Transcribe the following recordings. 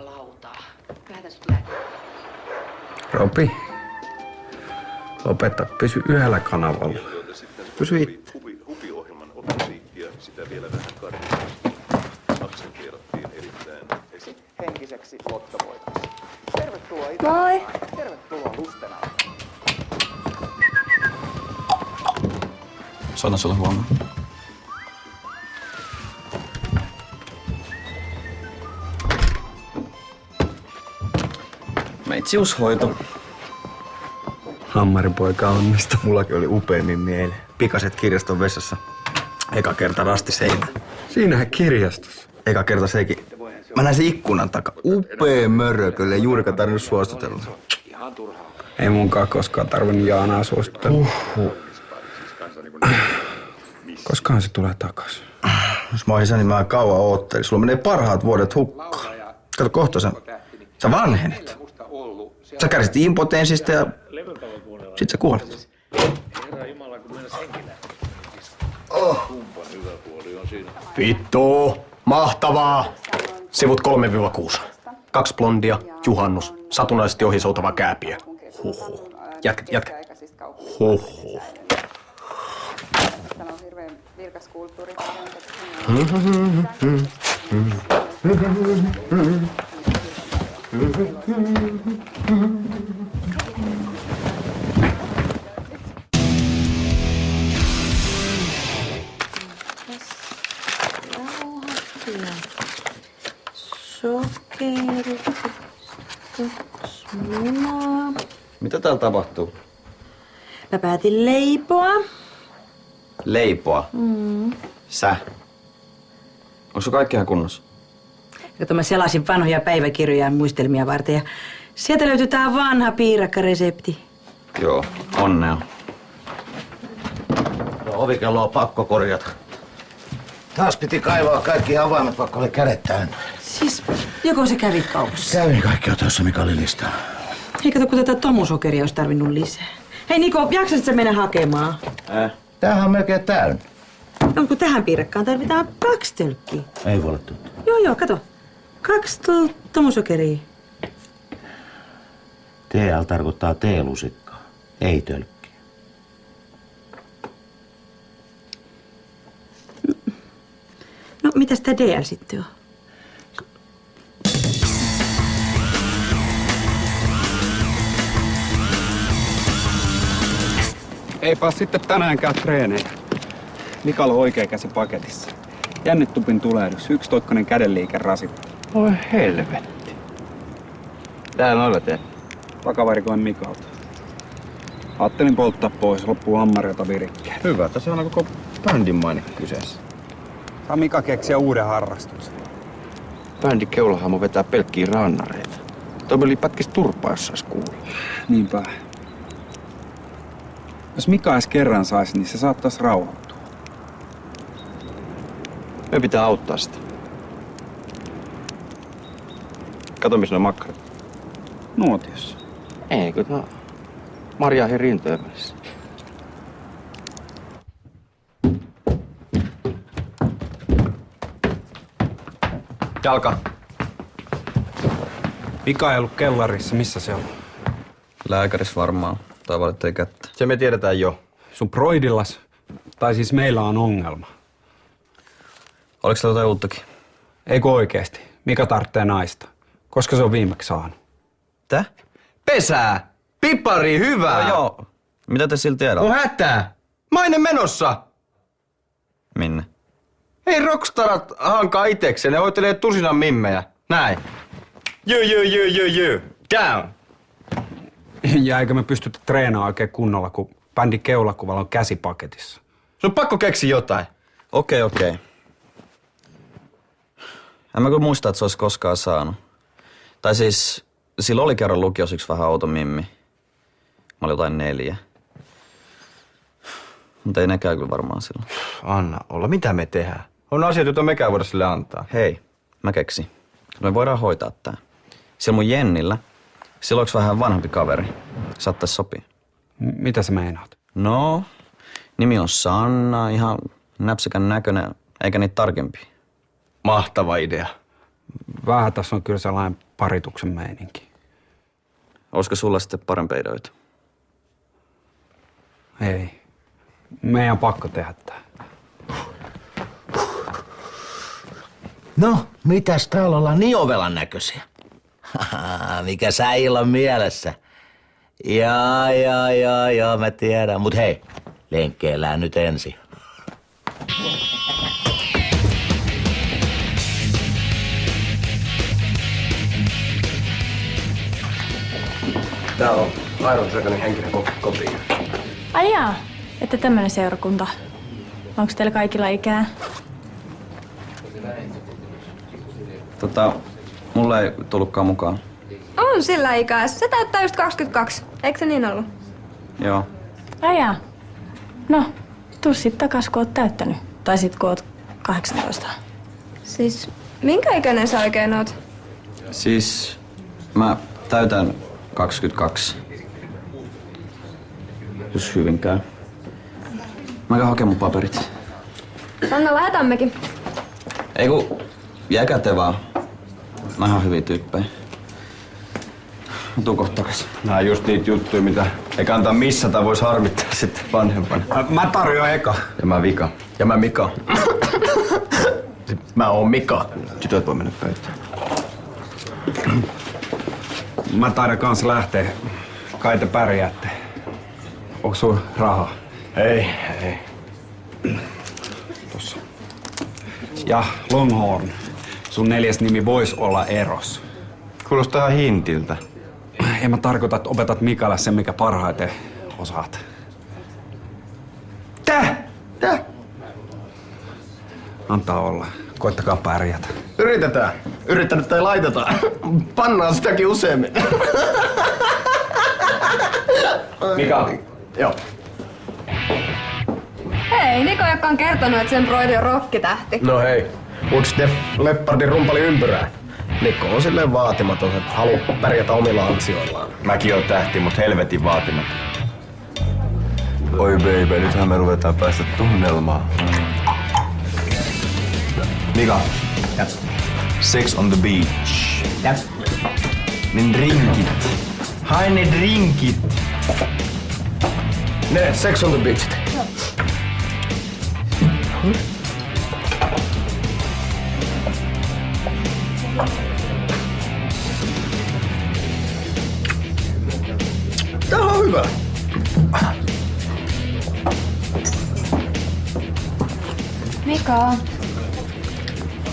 jumalauta. Lähetän sut lääkäriin. Robi, lopeta. Pysy yhdellä kanavalla. Pysy itse. Hupiohjelman otosi ja sitä vielä vähän karjaa. Aksenteerattiin erittäin henkiseksi lottovoitoksi. Tervetuloa Moi! Tervetuloa Lustenaan. Soitan sulle huomenna. Meitsiushoito. Hammaripoika onnista. Mullakin oli upeimmin mieli. Pikaset kirjaston vessassa. Eka kerta rasti seinä. Siinähän kirjastossa. Eka kerta sekin. Mä näin sen ikkunan takaa. Upea mörö, kyllä ei juurikaan tarvinnut suostutella. Ei munkaan koskaan tarvinnut Jaanaa suositella. Koskahan se tulee takas? Jos mä oon isä, niin mä kauan oottelin. Sulla menee parhaat vuodet hukkaan. Kato, kohta sä vanhenet. Sä kärsit impotenssista ja sit sä kuolet. Vittu! Mahtavaa! Sivut 3-6. 2 blondia, juhannus, satunnaisesti ohisoutava kääpiö. Huhhuh. Jätkä. Huhhuh. Täällä on hirveän vilkas kulttuuri. Sokeri, munaa. Mitä täällä tapahtuu? Mä päätin leipoa. Leipoa? Sä? Onko sun kaikki ihan kunnossa? Kato, mä selasin vanhoja päiväkirjoja ja muistelmia varten ja sieltä löytyi tää vanha piirakkaresepti. Joo, onnea. No, ovikello on pakko korjata. Taas piti kaivaa kaikki avaimet, vaikka oli kädet täynnä. Siis, joko se kävit kaupassa? Kävin kaikki on tuossa Mikalin listaa. Hei, kato, kun tätä tomusokeria olisi tarvinnut lisää. Hei Niko, jaksatko sä mennä hakemaan? Tämähän on melkein täynnä. No, kun tähän piirakkaan tarvitaan 2 tölkkiä. Ei voi olla totta. Joo, kato. 2 tomusokeria. TL tarkoittaa teelusikkaa, ei tölkkiä. No, mitäs tää DL sitten on? Eipä sitten tänäänkään treenejä. Mikalla on oikea käsi paketissa. Jännitupin tulehdus, 1-toikkainen kädenliike rasittaa. Oi helvetti. Tää noilla teet. Vakavarikoin Mikalta. Ajattelin polttaa pois, loppuu hammarilta virikkeen. Hyvä, tässä on koko bändin maine kyseessä. Saa Mika keksiä uuden harrastuksen. Bändi Keulahamo vetää pelkkiä rannareita. Toi pätkis turpaa, jos sais kuulla. Niinpä. Jos Mika edes kerran saisi, niin se saattaisi rauhoittua. Me pitää auttaa sitä. Kato, missä ne makkarat. Nuotiossa. Eikö tää Marjaahin rintojen välissä? Jalka. Mika ei ollut kellarissa, missä se on? Lääkäris varmaan. Tai valittei kättä. Se me tiedetään jo. Sun broidillas, tai siis meillä on ongelma. Oliko se jotain uuttakin? Eikö oikeesti? Mika tarvitsee naista. Koska se on viimeksi saanut. Tä? Pesää! Pipari, hyvää! No joo. Mitä te silti tiedä? On hätää! Maine menossa! Minne? Ei rockstarat hankaa itekseen, ne hoitelee tusinan mimmejä. Näin. Jö. Down! Ja eikö me pystytä treenaamaan oikein kunnolla, kun bändin keulakuvalla on käsi paketissa. Sun on pakko keksiä jotain. Okei. En mä kyllä muista, että se olisi koskaan saanut. Tai siis, sillä oli kerran lukiossa yksi vähän outo mimmi. Mä olin jotain 4. Mutta ei nekään kyllä varmaan silloin. Anna olla, mitä me tehdään? On asiat, joita mekään voida sille antaa. Hei, mä keksin. Me voidaan hoitaa tää. Siellä mun Jennillä, sillä onks vähän vanhempi kaveri. Saattais sopia. Mitä sä meinaat? No, nimi on Sanna, ihan näpsäkän näköinen, eikä niitä tarkempia. Mahtava idea. Vähän tässä on kyllä sellainen parituksen meininki. Olisiko sulla sitten parempia ideoita? Ei. Meidän pakko tehdä tää. No, mitäs täällä ollaan niin ovelan näköisiä? Mikä säillä on mielessä? Joo, mä tiedän. Mut hei, lenkkeillään nyt ensin. Tää on Iron Dragonin henkinen koti. Ai jaa, että tämmönen seurakunta. Onko teillä kaikilla ikää? Mulle ei tullutkaan mukaan. On sillä ikää. Se täyttää just 22. Eikö se niin ollut? Joo. Ai jaa. No, tuu sit takas, kun oot täyttänyt. Tai sit kun oot 18. Siis, minkä ikäinen sä oikein oot? Siis mä täytän 22. Jos hyvin käy. Mä käyn hakemaan mun paperit. Sanna, lähetämmekin. Ei ku, jääkäätte vaan. Mä oon hyviä tyyppejä. Mä tuun kohta takas. Nää on just niitä juttuja, mitä ei kannata missata, vois harmittaa sitten vanhempana. Mä tarjoan eka. Ja mä Vika. Ja mä Mika. Mä oon Mika. Tytöt voi mennä pöytään. Mä taidan kans lähteä. Kai te pärjäätte. Onko sun rahaa? Ei. Tossa. Ja Longhorn. Sun 4. nimi vois olla Eros. Kuulostaa ihan hintiltä. Ja mä tarkoitan, että opetat Mikalle sen, mikä parhaiten osaat. Tää? Antaa olla. Koittakaa pärjätä. Yritetään. Yrittänyt ei laiteta. Pannaan sitäkin useammin. Mika. Joo. Hei, Niko, joka on kertonut, että sen broidi on rokkitähti. No hei. Uks Leppardin rumpali ympyrää? Nikko on silleen vaatimaton, että haluaa pärjätä omilla ansioillaan. Mäkin oon tähti, mut helvetin vaatimaton. Oi baby, nythän me ruvetaan päästä tunnelmaan. Mika. Jats. Sex on the beach. Jats. Ne drinkit. Hae ne drinkit. Ne Sex on the Beachit. Tää on hyvä.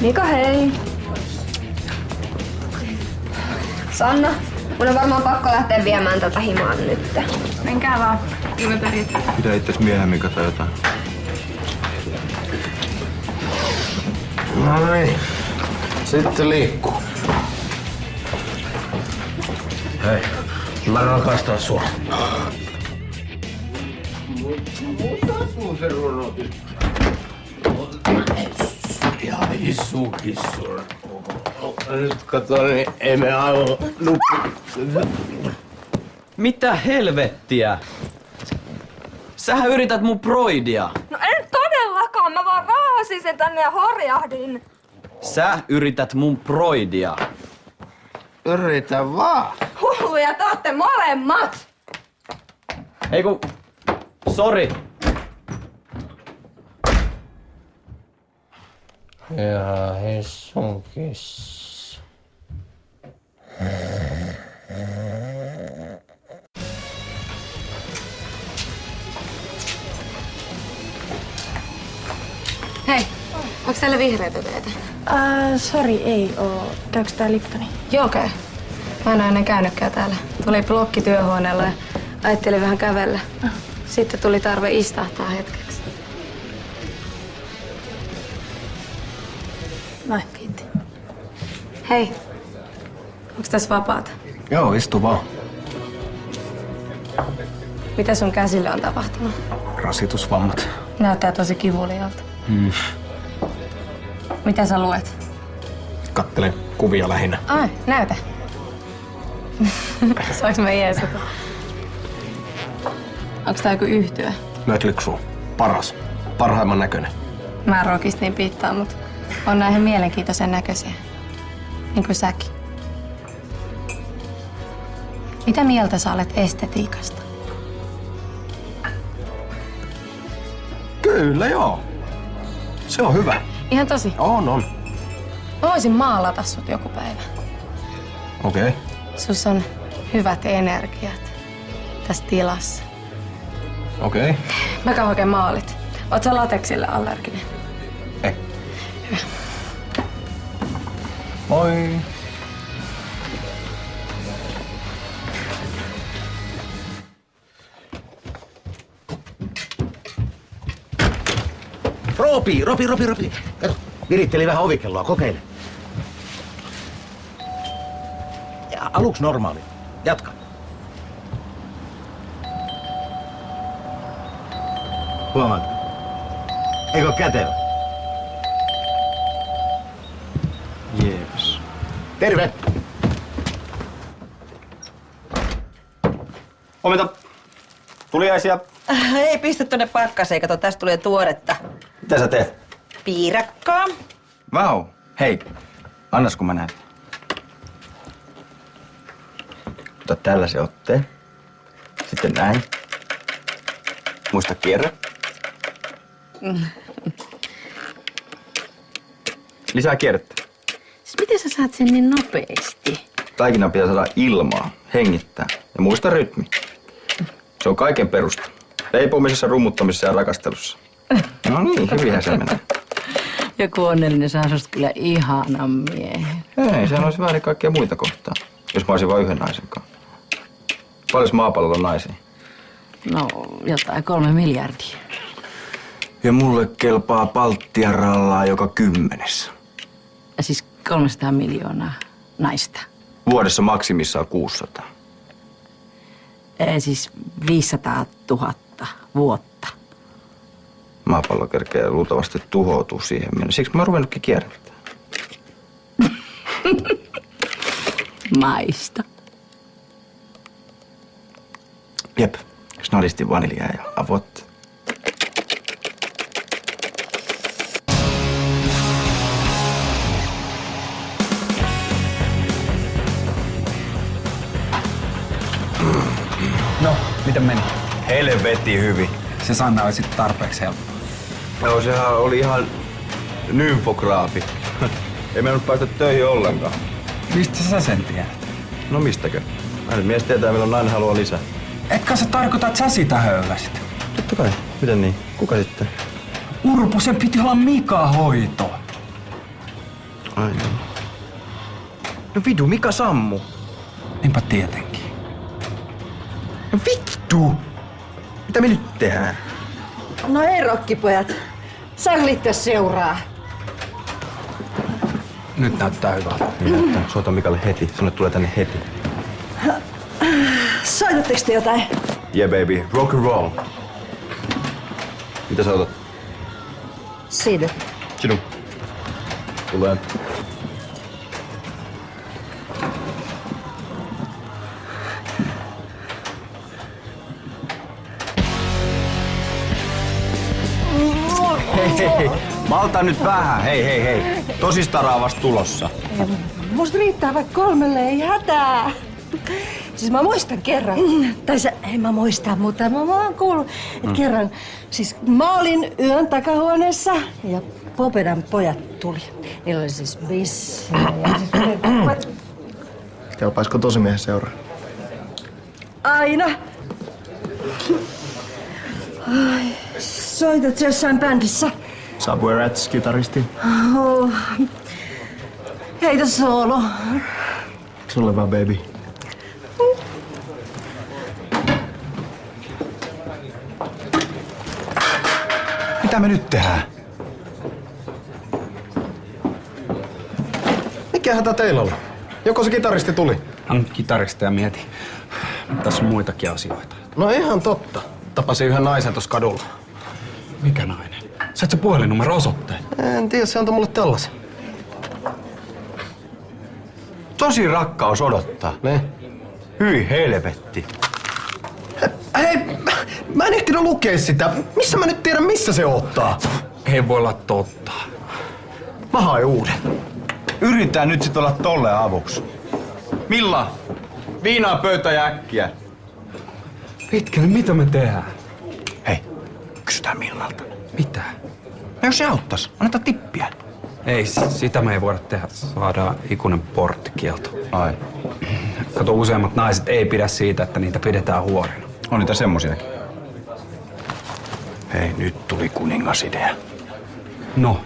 Mika, hei. Sanna, mun on varmaan pakko lähteä viemään tätä himaan nyt. Menkää vaan. Me pärjätään. Pidä itses miehen Mika tai jotain. No niin. Sitten liikkuu. Hei, mä rakastan sua. Ja isukissur. Nyt kato, niin ei me aivan Mitä helvettiä? Sähän yrität mun broidia. No en todellakaan, mä vaan raasin sen tänne ja horjahdin. Sä yrität mun broidia. Yritä vaan. Hulluja te ootte molemmat. Ei ku... Sori. Ja hissunkis. Hei, onko täällä vihreitä teitä? Sori, ei oo. Käykö tää Liptoni? Joo, okei. Mä en aina käynytkään täällä. Tuli blokki työhuoneella ja ajattelin vähän kävellä. Sitten tuli tarve istahtaa hetkeksi. Mä kiitti. Hei, onko tässä vapaata? Joo, istu vaan. Mitä sun käsille on tapahtunut? Rasitusvammat. Näyttää tosi kivulialta. Mitä sä luet? Kattelen kuvia lähinnä. Ai, näytä. Saanko mä jeesata? Onko tää joku yhtyö? Mötley Crüe. Paras. Parhaimman näköinen. Mä en rockista niin piittaa, mut on näin ihan mielenkiintoisen näköisiä. Niin kuin säkin. Mitä mieltä sä olet estetiikasta? Kyllä joo. Se on hyvä. Ihan tosi. On. Mä voisin maalata sut joku päivä. Okei. Sus on hyvät energiat tässä tilassa. Okei. Mä käyn oikein maalit. Oot sä lateksille allerginen? Ei. Moi. Ropi. Kato, viritteli vähän ovikelloa, kokeile. Ja aluksi normaali. Jatka. Huomaat? Eikö ole kätevä? Jees. Terve! Huomenta. Tuliaisia. Ei pistä tonne pakkaseen, kato, tästä tulee tuoretta. Mitä sä teet? Piirakkaa. Vau. Hei, annas kun mä näen. Ota tällaisen otteen. Sitten näin. Muista kierrä. Lisää kierrettä. Siis miten sä saat sen niin nopeasti? Taikinan pitää saada ilmaa, hengittää ja muista rytmi. Se on kaiken perusta. Leipomisessa, rummuttamisessa ja rakastelussa. No niin, hyvinhän se menee. Joku onnellinen saa susta kyllä ihanan miehen. Ei, sehän olisi väärin kaikkia muita kohtaan, jos mä olisin vain yhden naisen kanssa. Paljon maapallolla on naisia? No, jotain 3 miljardia. Ja mulle kelpaa Baltian rallaa joka 10. Ja siis 300 miljoonaa naista. Vuodessa maksimissaan 600. Siis 500 000 vuotta. Maapallo kerkee luultavasti tuhoutuu siihen mennessä. Siksi mä oon ruvennutkin kierrättämään. Maista. Jep. Snadisti vaniljaa ja avot. No, miten meni? Helvetti hyvin. Se Sanna oli sitten tarpeeksi helppo. Joo, sehän oli ihan nymfograafi. Ei mennyt päästä töihin ollenkaan. Mistä sä sen tiedät? No mistäkö? Aina mies tietää, milloin nainen haluaa lisää. Etkö sä tarkoita, että sä sitä höyläsit? Totta kai. Miten niin? Kuka sitten? Urpo, sen piti olla Mika hoito. Ai niin. No vidu, Mika sammu. Niinpä tietenkin. No vittu! Mitä me nyt tehdään? No ei rokkipojat. Saanko liittyä seuraa? Nyt näyttää hyvältä. Soita Mikalle heti. Sano, tulee tänne heti. Soitatteko te jotain? Yeah baby, rock and roll. Mitä sä otat? Siitä. Sinun. Tulee. Hei. Malta nyt vähän. Hei. Tosistaan vasta tulossa. Musta riittää vaikka 3, ei hätää. Siis mä muistan kerran. En mä muista, mutta mä oon kuullut, että kerran. Siis mä olin yön takahuoneessa ja Popedan pojat tuli. Niillä oli siis bissi. Kelpaisiko tosimiehen seuraa? Aina. Ai, soitat sä jossain bändissä? Subway Rats, kitaristi. Oh. Heitä soolo. Sulle vaan, baby. Mitä me nyt tehdään? Mikä hätä teillä oli? Joko se kitaristi tuli? Hän kitaristi ja mieti. Tässä on muitakin asioita. No ihan totta. Tapasin yhden naisen tossa kadulla. Mikä nainen? Sait sä puhelinnumero osoitteen? En tiedä, se antoi mulle tällaisen. Tosi rakkaus odottaa. Ne? Hyi helvetti. Hei, mä en ehtinyt lukea sitä. Missä mä nyt tiedän, missä se ottaa? Ei voi olla totta. Mä haen uuden. Yritetään nyt sit olla tolle avuksi. Milla, Viinaa pöytään ja äkkiä. Pitkälle, mitä me tehdään? Hei, kysytään Millalta. Mitä? No jos se auttais, annetaan tippiä. Ei, sitä me ei voida tehdä. Saadaan ikuinen porttikielto. Ai. Kato, useimmat naiset ei pidä siitä, että niitä pidetään huorina. On niitä semmosiakin. Hei, nyt tuli kuningasidea. No.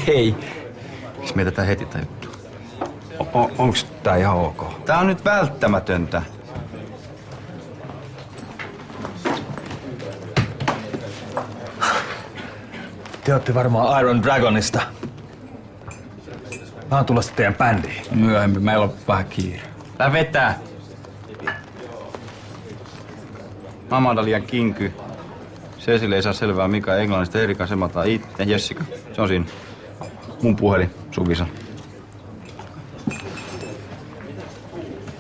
Ei. Siis mietitään heti tää juttu. Onks tää ihan ok? Tää on nyt välttämätöntä. Te ootte varmaan Iron Dragonista. Mä oon tulossa teidän bändiin. Myöhemmin, meillä on vähän kiire. Tää vetää. Amanda liian kinky. Cecil ei saa selvää mikä englannista. Erika semataan itse. Jessica, se on siinä. Mun puhelin, Suvisa.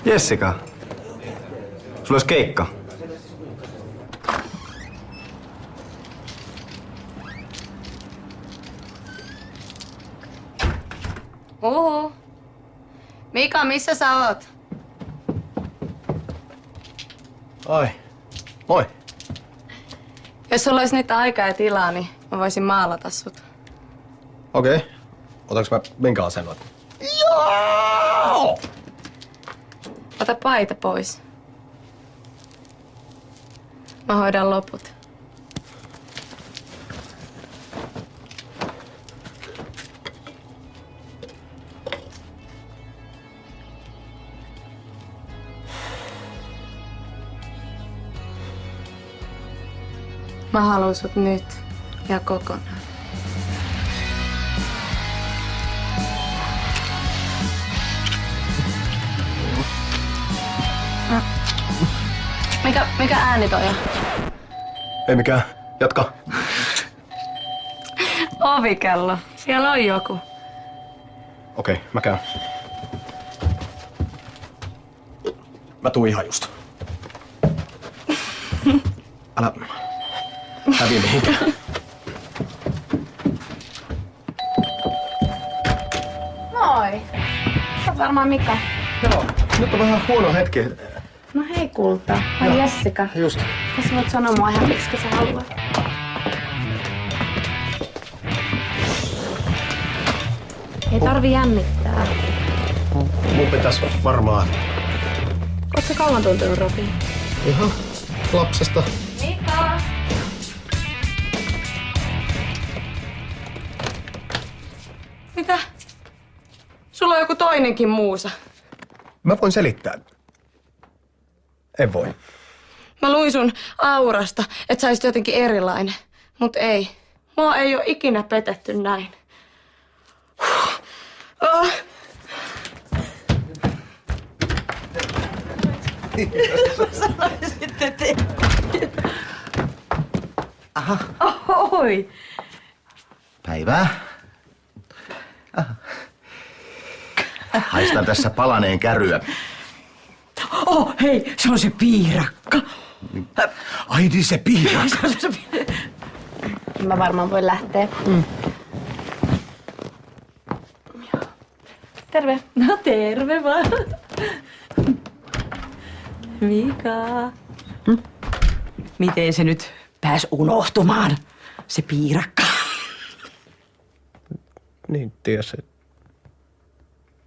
Jessica, sulla olisi keikka. Oho. Mika, missä sä oot? Oi, moi. Jos sulla olisi nyt aikaa ja tilaa, niin mä voisin maalata sut. Okei. Otaks mä minkä asennon? Ota paita pois. Mä hoidan loput. Mä haluan sut nyt ja kokonaan. Mikä ääni toi on? Ei mikään. Jatka. Ovikello. Siellä on joku. Okei, mä käyn. Mä tuun ihan just. Älä vie mihinkään. Moi. Sä oot varmaan Mika. Joo, nyt on vähän huono hetki. No hei kulta. Mä Jessica. Just. Tässä voit sanoa mua ihan miksi sä haluat. Ei tarvi jännittää. Mun pitäis varmaan Oot sä kauan tuntenut Robin? ihan lapsesta. Mika! Mitä? Sulla on joku toinenkin muusa. Mä voin selittää. En voi. Mä luin sun aurasta, että sä olisit jotenkin erilainen. Mut ei. Mua ei oo ikinä petetty näin. Oh. Aha. Oi. Päivää. Aha. Haistan tässä palaneen käryä. Oh, hei, se on se piirakka. Ai niin se piirakka. Mä varmaan voin lähteä. Terve. No terve vaan. Mika. Miten se nyt pääs unohtumaan, se piirakka? Niin, ties.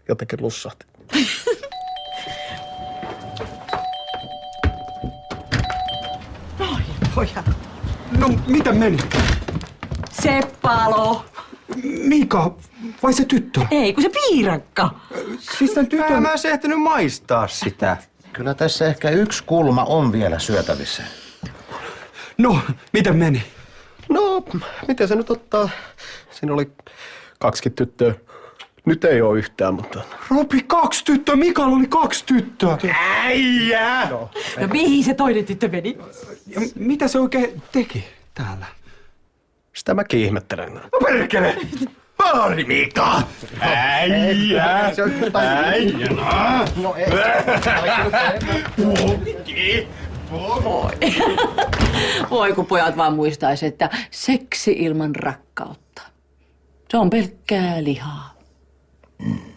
Jotenkin lussahti. Noin, pojat. No, mitä meni? Se palo. Mika, vai se tyttö? Ei, kun se piirakka. Siis tän tytön... Mä en se ehtinyt maistaa sitä. Kyllä tässä ehkä yksi kulma on vielä syötävissä. No, miten meni? No, miten se nyt ottaa? Siinä oli 2 tyttöä. Nyt ei oo yhtään, mutta... Robi, 2 tyttöä, Mikalla oli 2 tyttöä. Äijä! No, No mihin se toinen tyttö meni? Ja mitä se oikein teki täällä? sitä mäkin ihmettelen. No perkele! Pari Mika! Äijä! Se on Äijä! No ei. Voi kun pojat vaan muistais, että seksi ilman rakkautta. Se on pelkkää lihaa. I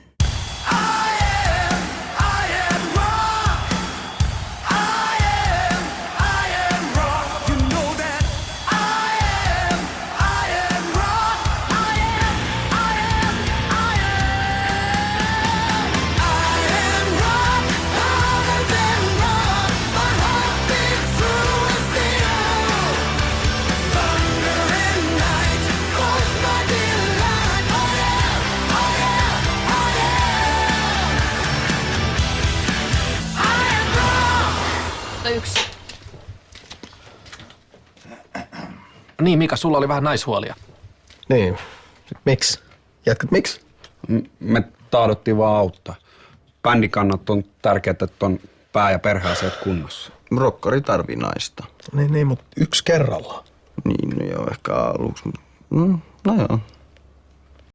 Niin, Mika, sulla oli vähän naishuolia. Niin. Miksi? Jatkat miksi? Me tahdottiin vaan auttaa. Bändikannat on tärkeät, että on pää- ja perheasiat kunnossa. Rokkari tarvii naista. Niin, mutta yksi kerrallaan. Niin, no joo, ehkä aluksi. No joo.